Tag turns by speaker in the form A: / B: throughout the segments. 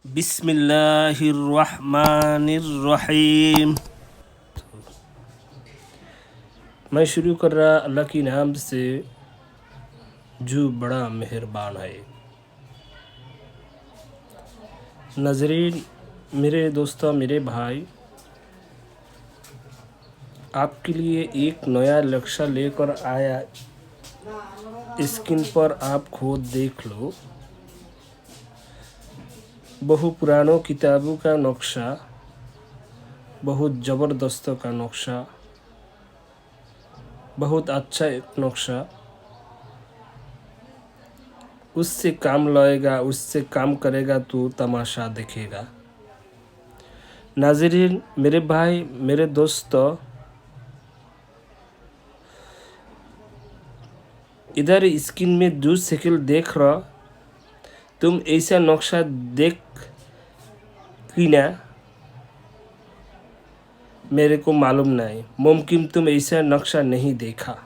A: बिस्मिल्लाहिर्रहमानिर्रहीम। मैं शुरू कर रहा अल्लाह की नाम से जो बड़ा मेहरबान है। नाज़रीन, मेरे दोस्तों, मेरे भाई, आपके लिए एक नया लक्ष्य लेकर आया। स्क्रीन पर आप खुद देख लो। बहु पुरानों किताबों का नक्शा, बहुत ज़बरदस्त का नक्शा, बहुत अच्छा एक नक्शा। उससे काम लाएगा, उससे काम करेगा तो तमाशा देखेगा। नाज़रीन, मेरे भाई, मेरे दोस्तों, इधर स्क्रीन में जो शक्ल देख रहा, तुम ऐसा नक्शा देख कि ना, मेरे को मालूम नहीं। मुमकिन तुम ऐसा नक्शा नहीं देखा।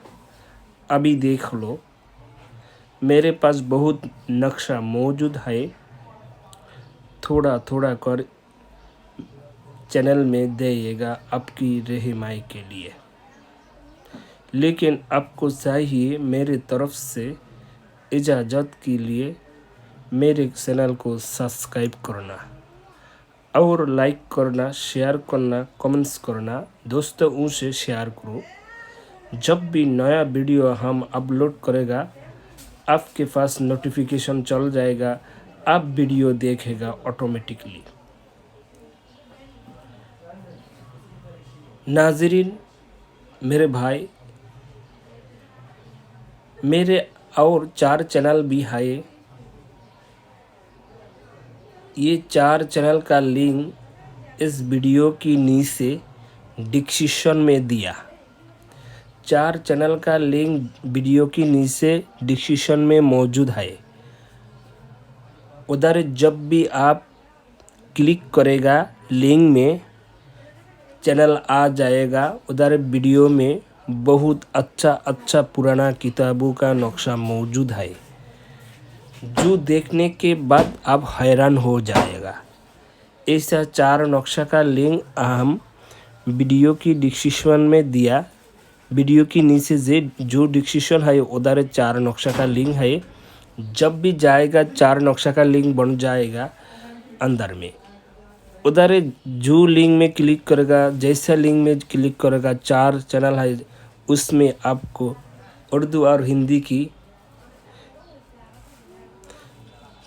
A: अभी देख लो। मेरे पास बहुत नक्शा मौजूद है। थोड़ा थोड़ा कर चैनल में देगा आपकी रहनुमाई के लिए। लेकिन आपको चाहिए मेरे तरफ से इजाज़त के लिए मेरे चैनल को सब्सक्राइब करना और लाइक करना, शेयर करना, कमेंट्स करना। दोस्तों से शेयर करो। जब भी नया वीडियो हम अपलोड करेगा, आपके पास नोटिफिकेशन चल जाएगा। आप वीडियो देखेगा ऑटोमेटिकली। नाज़रीन, मेरे भाई, मेरे और 4 चैनल भी है। ये 4 चैनल का लिंक इस वीडियो की नीचे डिस्क्रिप्शन में दिया। 4 चैनल का लिंक वीडियो की नीचे डिस्क्रिप्शन में मौजूद है। उधर जब भी आप क्लिक करेगा, लिंक में चैनल आ जाएगा। उधर वीडियो में बहुत अच्छा पुराना किताबों का नक्शा मौजूद है, जो देखने के बाद आप हैरान हो जाएगा। ऐसा 4 नक्शा का लिंक हम वीडियो की डिस्क्रिप्शन में दिया। वीडियो की नीचे जो डिस्क्रिप्शन है, उधर 4 नक्शा का लिंक है। जब भी जाएगा 4 नक्शा का लिंक बन जाएगा अंदर में। उधर जो लिंक में क्लिक करेगा, जैसा लिंक में क्लिक करेगा, 4 चैनल है, उसमें आपको उर्दू और हिंदी की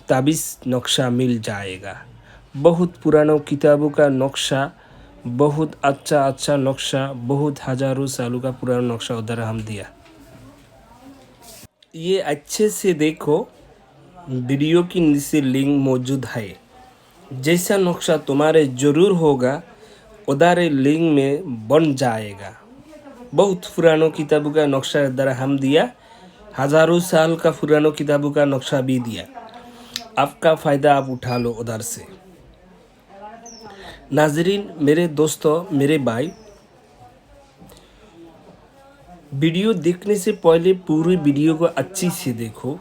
A: ताबीज़ नक्शा मिल जाएगा। बहुत पुरानों किताबों का नक्शा, बहुत अच्छा नक्शा, बहुत हज़ारों सालों का पुराना नक्शा उधर हम दिया। ये अच्छे से देखो, वीडियो की नीचे लिंक मौजूद है। जैसा नक्शा तुम्हारे ज़रूर होगा, उधर लिंक में बन जाएगा। बहुत पुरानों किताबों का नक्शा इधर हम दिया। हज़ारों साल का पुरानों किताबों का नक्शा भी दिया। आपका फ़ायदा आप उठा लो उधर से। नाज़रीन, मेरे दोस्तों, मेरे भाई, वीडियो देखने से पहले पूरी वीडियो को अच्छी से देखो।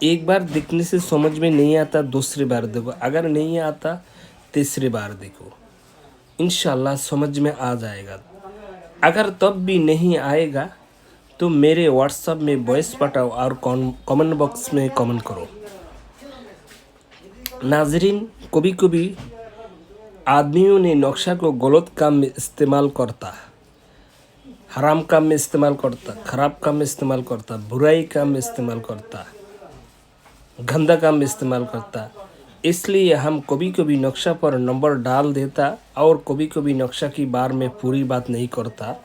A: एक बार देखने से समझ में नहीं आता, दूसरी बार देखो। अगर नहीं आता, तीसरी बार देखो। इंशाल्लाह समझ में आ जाएगा। अगर तब भी नहीं आएगा तो मेरे व्हाट्सएप में वॉइस पठाओ और कमेंट बॉक्स में कमेंट करो। नाज़रीन, कभी कभी आदमियों ने नक्शा को गलत काम में इस्तेमाल करता, हराम काम में इस्तेमाल करता, ख़राब काम में इस्तेमाल करता, बुराई काम में इस्तेमाल करता, गंदा काम में इस्तेमाल करता। इसलिए हम कभी कभी नक्शा पर नंबर डाल देता और कभी कभी नक्शा की बार में पूरी बात नहीं करता,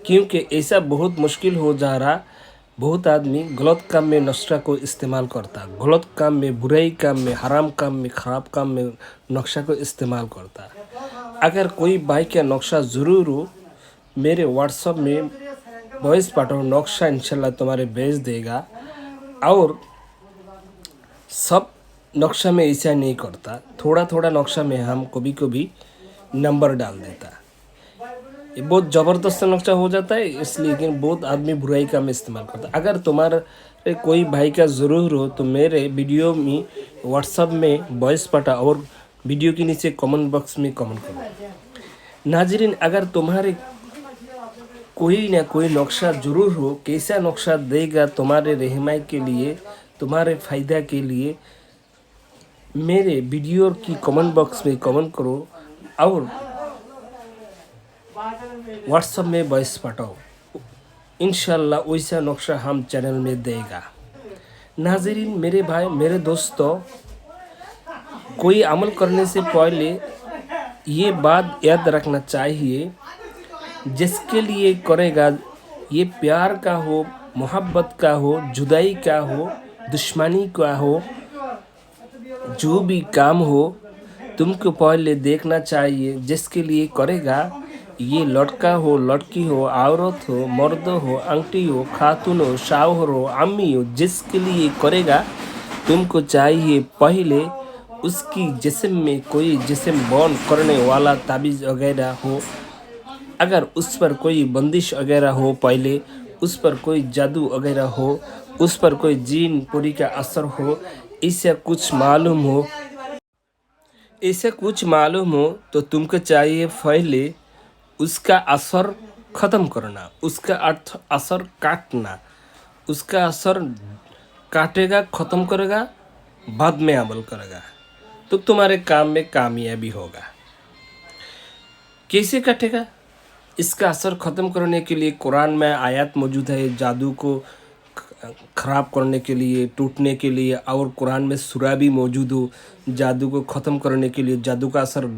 A: क्योंकि ऐसा बहुत मुश्किल हो जा रहा। बहुत आदमी गलत काम में नक्शा को इस्तेमाल करता, गलत काम में, बुराई काम में, हराम काम में, ख़राब काम में नक्शा को इस्तेमाल करता। अगर कोई भाई का नक्शा ज़रूर हो, मेरे व्हाट्सएप में वॉइस पाठो, नक्शा इंशाल्लाह तुम्हारे भेज देगा। और सब नक्शा में ऐसा नहीं करता, थोड़ा थोड़ा नक्शा में हम कभी कभी नंबर डाल देता। ये बहुत ज़बरदस्त नक्शा हो जाता है, इसलिए कि बहुत आदमी बुराई का में इस्तेमाल करता है। अगर तुम्हारा कोई भाई का ज़रूर हो तो मेरे वीडियो में व्हाट्सएप में वॉइस पटा और वीडियो के नीचे कमेंट बॉक्स में कमेंट करो। नाजरीन, अगर तुम्हारे कोई ना कोई नक्शा ज़रूर हो, कैसा नक्शा देगा तुम्हारे रहमाई के लिए, तुम्हारे फ़ायदा के लिए, मेरे वीडियो की कमेंट बॉक्स में कमेंट करो और व्हाट्सएप में वॉइस पाठाओ। इंशाल्लाह वैसा नक्शा हम चैनल में देगा। नाजरीन, मेरे भाई मेरे दोस्तों, कोई अमल करने से पहले ये बात याद रखना चाहिए, जिसके लिए करेगा ये प्यार का हो, मोहब्बत का हो, जुदाई का हो, दुश्मनी का हो, जो भी काम हो तुमको पहले देखना चाहिए। जिसके लिए करेगा, ये लड़का हो, लड़की हो, औरत हो, मर्द हो, आंटी हो, खातून हो, शाहर हो, अम्मी हो, जिसके लिए करेगा तुमको चाहिए पहले उसकी जिस्म में कोई जिस्म बॉन्ड करने वाला ताबीज़ वगैरह हो। अगर उस पर कोई बंदिश वगैरह हो, पहले उस पर कोई जादू वगैरह हो, उस पर कोई जीन पूरी का असर हो, इससे कुछ मालूम हो, तो तुमको चाहिए पहले उसका असर ख़त्म करना, उसका अर्थ असर काटना। उसका असर काटेगा, ख़त्म करेगा, बाद में अमल करेगा तो तुम्हारे काम में कामयाबी होगा। कैसे काटेगा? इसका असर ख़त्म करने के लिए कुरान में आयत मौजूद है, जादू को ख़राब करने के लिए, टूटने के लिए, और कुरान में सूरा भी मौजूद हो जादू को ख़त्म करने के लिए, जादू का असर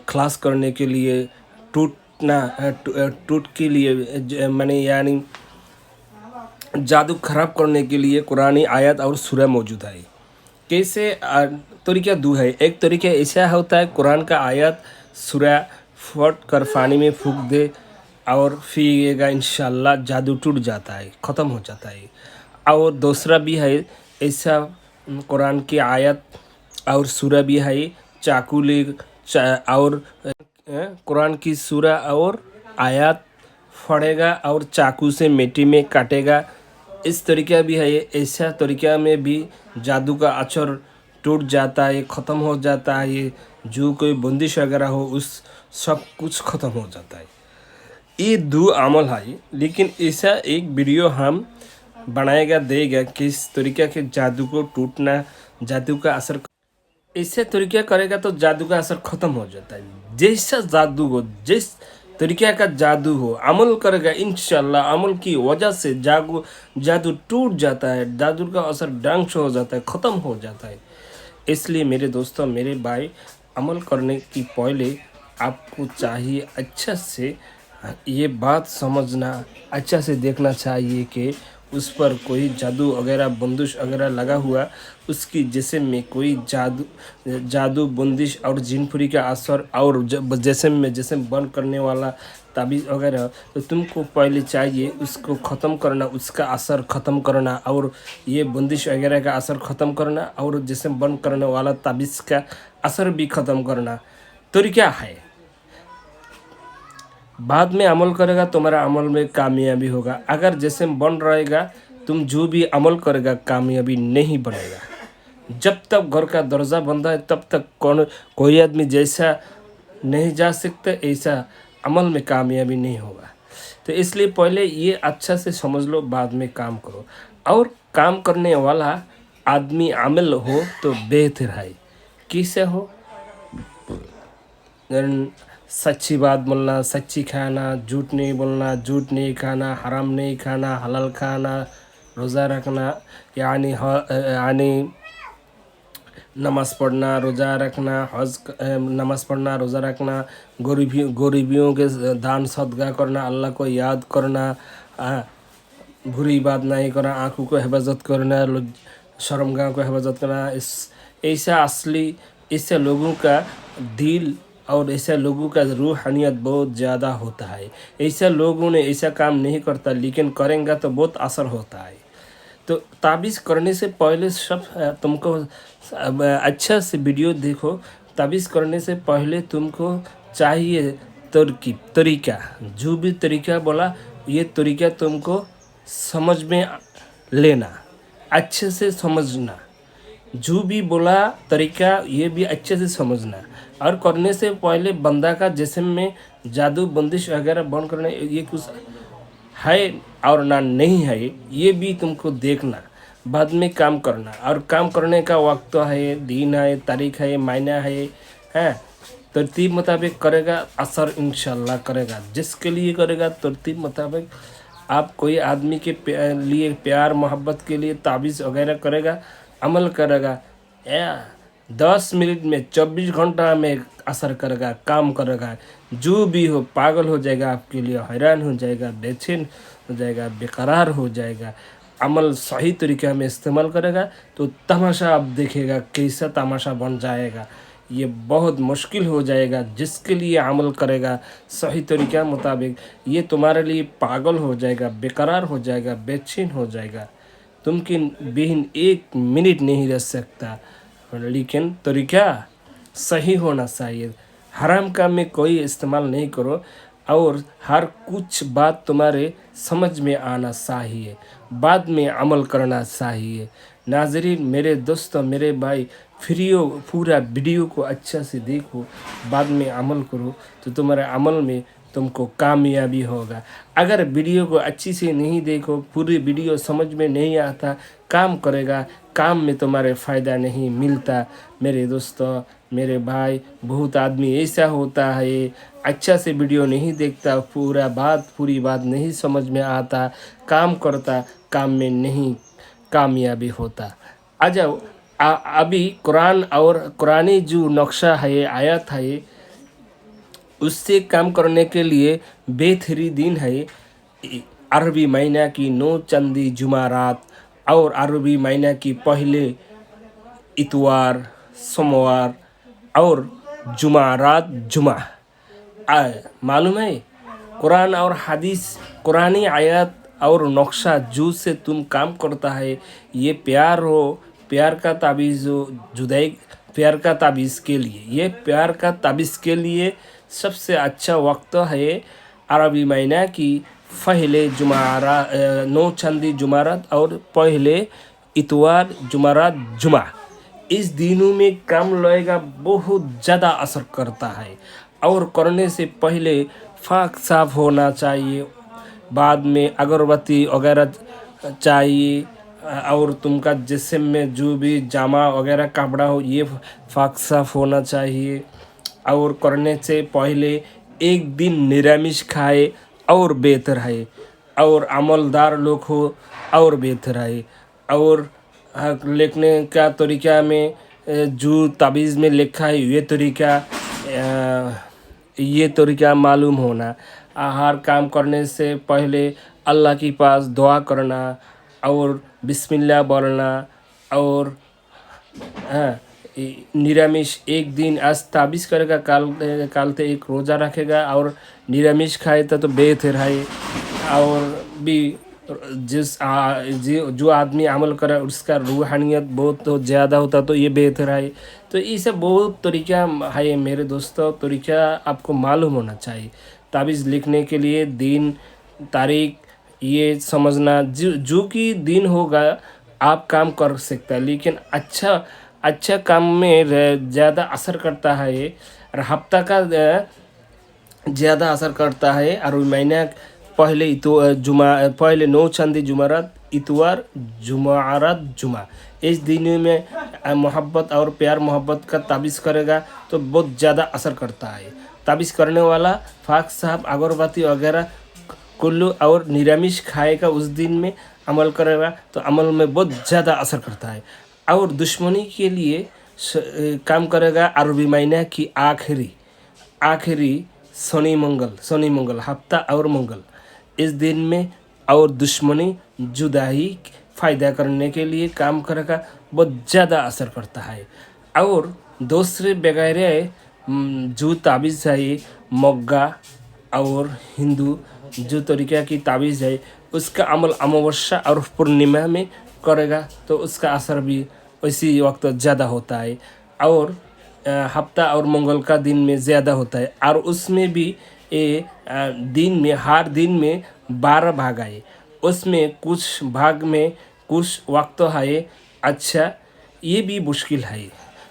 A: खलास करने के लिए, टूट के लिए माने यानी जादू ख़राब करने के लिए कुरानी आयत और सूरा मौजूद है। कैसे? तरीका दो है। एक तरीका ऐसा होता है, कुरान का आयत सूरा फट कर पानी में फूंक दे और फिरेगा, इंशाल्लाह जादू टूट जाता है, ख़त्म हो जाता है। और दूसरा भी है ऐसा, कुरान की आयत और सूरा भी है, चाकू ले और कुरान की सूरा और आयत फड़ेगा और चाकू से मिट्टी में काटेगा। इस तरीका भी है। ऐसा तरीका में भी जादू का असर टूट जाता है, ख़त्म हो जाता है। जो कोई बंदिश वगैरह हो उस सब कुछ ख़त्म हो जाता है। ये दो अमल है, लेकिन ऐसा एक वीडियो हम बनाएगा देगा किस तरीका के जादू को टूटना, जादू का असर ऐसे तरीका करेगा तो जादू का असर ख़त्म हो जाता है। जैसा जादू हो, जिस तरीका का जादू हो, अमल करेगा इंशाल्लाह, अमल की वजह से जादू टूट जाता है, जादू का असर ढंग से हो जाता है, ख़त्म हो जाता है। इसलिए मेरे दोस्तों, मेरे भाई, अमल करने की पहले आपको चाहिए अच्छा से ये बात समझना, अच्छा से देखना चाहिए कि उस पर कोई जादू वगैरह बंदिश वगैरह लगा हुआ, उसकी जिस्म में कोई जादू बंदिश और जिनपुरी का असर और जिस्म में जिस्म बंद करने वाला ताबीज़ वगैरह, तो तुमको पहले चाहिए उसको ख़त्म करना, उसका असर ख़त्म करना, और ये बंदिश वगैरह का असर ख़त्म करना, और जिस्म बंद करने वाला ताबीज़ का असर भी ख़त्म करना। तरीका है, बाद में अमल करेगा तुम्हारा अमल में कामयाबी होगा। अगर जिस्म बन रहेगा, तुम जो भी अमल करेगा कामयाबी नहीं बनेगा। जब तक घर का दरवाज़ा बंद है तब तक कोई आदमी जैसा नहीं जा सकता, ऐसा अमल में कामयाबी नहीं होगा। तो इसलिए पहले ये अच्छा से समझ लो, बाद में काम करो। और काम करने वाला आदमी आमिल हो तो बेहतर है। किससे हो? सच्ची बात बोलना, सच्ची खाना, झूठ नहीं बोलना, झूठ नहीं खाना, हराम नहीं खाना, हलाल खाना, रोज़ा रखना, यानी नमाज़ पढ़ना, रोज़ा रखना, नमाज़ पढ़ना, रोज़ा रखना, गरीबियों के दान सदका करना, अल्लाह को याद करना, बुरी बात नहीं करना, आँखों को हिफाजत करना, शर्मगाह को हिफाजत करना। ऐसा असली इससे लोगों का दिल और ऐसे लोगों का रूहानियत बहुत ज़्यादा होता है। ऐसे लोगों ने ऐसा काम नहीं करता, लेकिन करेंगे तो बहुत असर होता है। तो ताबीज़ करने से पहले सब तुमको अच्छा से वीडियो देखो। ताबीज़ करने से पहले तुमको चाहिए तरीका, जो भी तरीका बोला ये तरीका तुमको समझ में लेना, अच्छे से समझना, जो भी बोला तरीका ये भी अच्छे से समझना, और करने से पहले बंदा का जिस्म में जादू बंदिश वगैरह बंद करने ये कुछ है और ना नहीं है, ये भी तुमको देखना, बाद में काम करना। और काम करने का वक्त है, दिन है, तारीख है, महीना है, तरतीब मुताबिक करेगा, असर इंशाल्लाह करेगा। जिसके लिए करेगा तरतीब मुताबिक, आप कोई आदमी के लिए प्यार मोहब्बत के लिए ताबीज़ वगैरह करेगा, अमल करेगा, 10 मिनट में 24 घंटा में असर करेगा, काम करेगा। जो भी हो पागल हो जाएगा, आपके लिए हैरान हो जाएगा, बेचैन हो जाएगा, बेकरार हो जाएगा। अमल सही तरीक़े में इस्तेमाल करेगा तो तमाशा आप देखेगा, कैसा तमाशा बन जाएगा। ये बहुत मुश्किल हो जाएगा। जिसके लिए अमल करेगा सही तरीक़ा मुताबिक, ये तुम्हारे लिए पागल हो जाएगा, बेकरार हो जाएगा, बेचैन हो जाएगा, तुमकिन बिन 1 मिनट नहीं रह सकता। लेकिन तरीक़ा सही होना चाहिए। हराम काम में कोई इस्तेमाल नहीं करो, और हर कुछ बात तुम्हारे समझ में आना चाहिए, बाद में अमल करना चाहिए। नाज़रीन, मेरे दोस्तों, मेरे भाई, पूरा वीडियो को अच्छा से देखो, बाद में अमल करो, तो तुम्हारे अमल में तुमको कामयाबी होगा। अगर वीडियो को अच्छी से नहीं देखो, पूरी वीडियो समझ में नहीं आता, काम करेगा, काम में तुम्हारे फ़ायदा नहीं मिलता। मेरे दोस्तों, मेरे भाई, बहुत आदमी ऐसा होता है, अच्छा से वीडियो नहीं देखता, पूरी बात नहीं समझ में आता, काम करता, काम में नहीं कामयाबी होता। आ जाओ, अभी कुरान और कुरानी जो नक्शा है, आयत है, उससे काम करने के लिए बेहतरीन है। अरबी महीना की 9 चंदी जुमारात और अरबी महीना की पहले इतवार, सोमवार और जुमारात जुमा। मालूम है, कुरान और हदीस, कुरानी आयत और नक्शा जो से तुम काम करता है, ये प्यार हो, प्यार का ताबीज़ हो, जुदाई प्यार का ताबीज़ के लिए, ये प्यार का ताबीज़ के लिए सबसे अच्छा वक्त है अरबी महीना की पहले 9 चंदी जुमारात और पहले इतवार, जुमारात, जुमा। इस दिनों में काम लगेगा, बहुत ज़्यादा असर करता है। और करने से पहले फाक साफ होना चाहिए, बाद में अगरबत्ती वगैरह चाहिए, और तुमका जिस्म में जो भी जामा वगैरह कपड़ा हो, ये फाक साफ होना चाहिए। और करने से पहले एक दिन निरामिष खाए और बेहतर है, और अमलदार लोग हो और बेहतर है। और लिखने का तरीक़ा में जो ताबीज़ में लिखा है, ये तरीक़ा मालूम होना। हर काम करने से पहले अल्लाह के पास दुआ करना और बिस्मिल्लाह बोलना, और निरामिष एक दिन आज ताबीज़ करेगा, काल ते एक रोज़ा रखेगा और निरामिष खाए तो बेहतर है। और भी जो आदमी अमल करे उसका रूहानियत बहुत तो ज़्यादा होता, तो ये बेहतर है। तो ये सब बहुत तरीक़ा है मेरे दोस्तों, तरीक़ा आपको मालूम होना चाहिए। ताबीज़ लिखने के लिए दिन, तारीख ये समझना, जो कि दिन होगा आप काम कर सकते हैं। लेकिन अच्छा काम में ज़्यादा असर करता है, और हफ्ता का ज़्यादा असर करता है। और महीना पहले पहले 9 चंदी जुमारात, इतवार, जुमारात, जुमा, इस दिन में मोहब्बत और प्यार मोहब्बत का ताबीज़ करेगा तो बहुत ज़्यादा असर करता है। ताबीज़ करने वाला फाक साहब अगरबत्ती वगैरह कुल्लू और निरामिष खाएगा, उस दिन में अमल करेगा तो अमल में बहुत ज़्यादा असर करता है। और दुश्मनी के लिए काम करेगा अरबी महीना की आखिरी शनि मंगल हफ्ता और मंगल, इस दिन में। और दुश्मनी जुदाई फ़ायदा करने के लिए काम करेगा, बहुत ज़्यादा असर करता है। और दूसरे वगैरह जो ताबीज़ है, मोग्गा और हिंदू जो तरीक़ा की ताबीज़ है, उसका अमल अमावस्या और पूर्णिमा में करेगा तो उसका असर भी उसी वक्त ज़्यादा होता है। और हफ्ता और मंगल का दिन में ज़्यादा होता है। और उसमें भी दिन में हर दिन में 12 भाग आए, उसमें कुछ भाग में कुछ वक्त है, अच्छा ये भी मुश्किल है।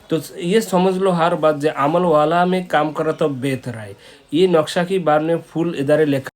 A: तो ये समझ लो हर बात जो अमल वाला में काम करा तो बेहतर है। ये नक्शा के बारे में फुल इधर लिखा